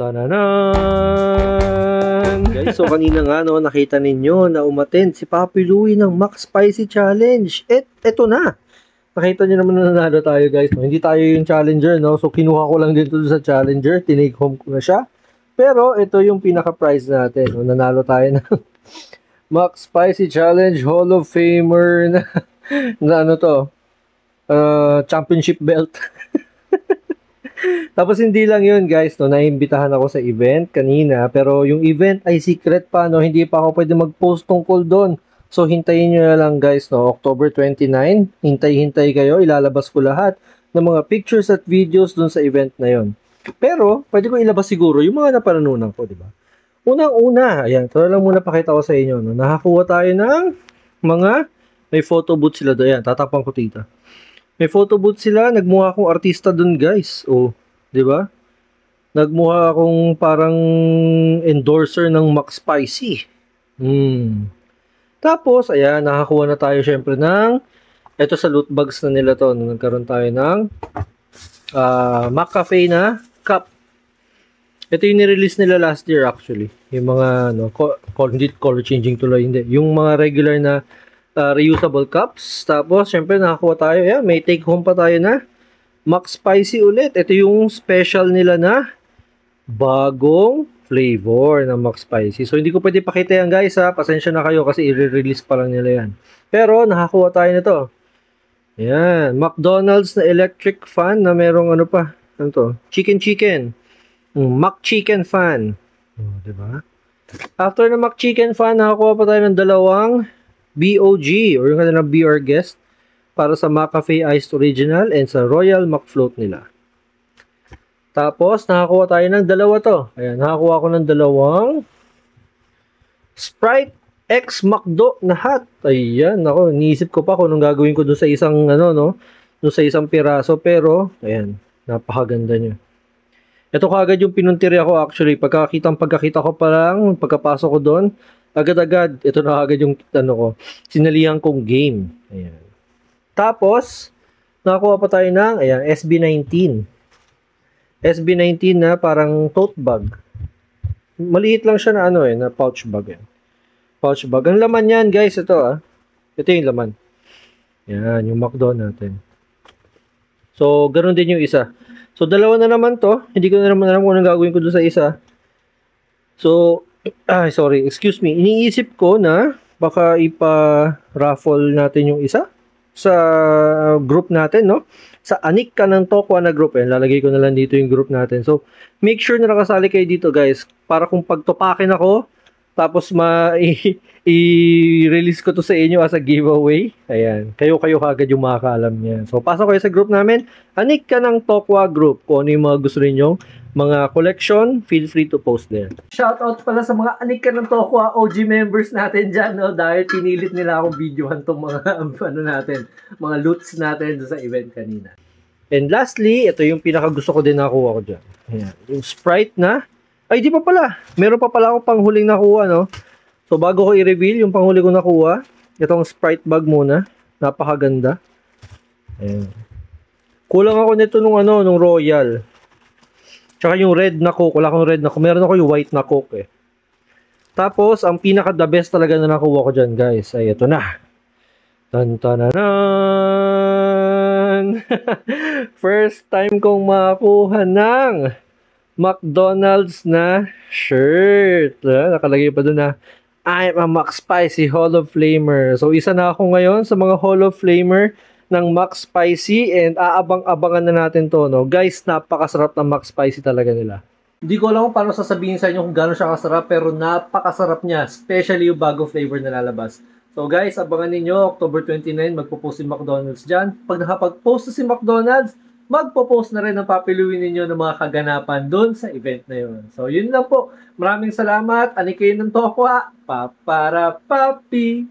Tananan! Guys, so kanina nga no, nakita ninyo na umattend si Papi Louie ng Max Spicy Challenge. Eto na! Nakita nyo naman na nanalo tayo guys. No? Hindi tayo yung challenger, no? So kinuha ko lang dito sa challenger. Tinake home ko na siya. Pero ito yung pinaka-prize natin. No? Nanalo tayo ng Max Spicy Challenge Hall of Famer na ano to? Championship belt. Tapos hindi lang yun guys, no, naimbitahan ako sa event kanina, pero yung event ay secret pa, no, hindi pa ako pwede mag-post tungkol doon. So hintayin nyo na lang guys, no, October 29, hintay-hintay kayo, ilalabas ko lahat ng mga pictures at videos doon sa event na yon. Pero pwede ko ilabas siguro yung mga napananunan ko, di ba? Unang-una, ayan, ito lang muna pakita ko sa inyo, no, nakakuha tayo ng mga, may photo booth sila doon, ayan, tatapang ko tita. May photo booth sila, nagmukha akong artista dun guys. Oh, 'di ba? Nagmukha akong parang endorser ng Max Spicy. Tapos, ayan, nakakuha na tayo syempre ng ito sa loot bags na nila to. Nagkaroon tayo ng McCafe na cup. Ito yung ni-release nila last year actually. Yung mga ano, hindi color changing tuloy, hindi. Yung mga regular na reusable cups. Tapos, syempre, nakakuha tayo. Yeah, may take home pa tayo na Max Spicy ulit. Ito yung special nila na bagong flavor ng Max Spicy. So, hindi ko pwede pakita yan, guys, ha. Pasensya na kayo kasi i-release pa lang nila yan. Pero, nakakuha tayo na to. Yan. McDonald's na electric fan na merong ano pa. Ano to? Chicken. Mac Chicken fan. Oh, diba? After na Mac Chicken fan, nakakuha pa tayo ng dalawang BOG or yung kanilang BR guest para sa McCafe Iced Original and sa Royal McFloat nila. Tapos, nakakuha tayo ng dalawa to. Ayan, nakakuha ko ng dalawang Sprite X McDo na hot. Ayan, ako, niisip ko pa kung anong gagawin ko dun sa isang, ano, no? Dun sa isang piraso. Pero, ayan, napakaganda nyo. Ito kagad yung pinuntirya ko actually. Pagkakita ko pa lang, pagkapasok ko doon, agad-agad, ito na agad yung ano ko, sinalihan kong game. Ayan. Tapos, nakakuha pa tayo ng, ayan, SB19. SB19 na parang tote bag. Maliit lang siya na ano na pouch bag. Yan. Pouch bag. Ang laman yan, guys, ito Ito yung laman. Yan, yung McDo natin. So, ganoon din yung isa. So, dalawa na naman to. Hindi ko na naman alam kung anong gagawin ko doon sa isa. So, sorry, excuse me. Iniisip ko na baka ipa-raffle natin yung isa sa group natin, no? Sa Anik ka ng Tokwa na group. Lalagay ko na lang dito yung group natin. So, make sure na nakasali kayo dito, guys. Para kung pagtupakin ako, tapos i-release ko to sa inyo as a giveaway. Ayan. Kayo kagad yung makakaalam niyan. So, pasok kayo sa group namin. Anik ka ng Tokwa group. Kung ano yung mga gusto ninyong mga collection, feel free to post there. Shoutout pala sa mga Anik ka ng Tokwa OG members natin dyan, no? Dahil pinilit nila akong videohan tong mga ano natin, mga loots natin sa event kanina. And lastly, ito yung pinaka gusto ko din nakuha ko dyan. Ayan. Yung Sprite na ay, di pa pala. Meron pa pala ako panghuling nakuha, no? So, bago ko i-reveal yung panghuli ko nakuha, itong Sprite bag muna. Napakaganda. Ayan. Kulang ako nito nung Royal. Tsaka yung red na Coke. Wala akong red na Coke. Meron ako yung white na Coke, Tapos, ang pinaka-the best talaga na nakuha ko dyan, guys, ay ito na. Tan-tananan! First time kong makakuha ng McDonald's na shirt. Nakalagay pa doon na I'm a Max Spicy Hall of Famer. So, isa na ako ngayon sa mga Hall of Famer ng Max Spicy and aabang-abangan na natin to, no? Guys, napakasarap ng Max Spicy talaga nila. Hindi ko alam kung paano sasabihin sa inyo kung gano'n siya kasarap, pero napakasarap niya, especially yung bago flavor na lalabas. So guys, abangan ninyo, October 29, magpo-post si McDonald's dyan. Pag nakapag-post si McDonald's, magpo-post na rin ng Papi Louie ninyo ng mga kaganapan doon sa event na yun. So, yun lang po. Maraming salamat. Anik kayo ng Tokwa. Papara Papi.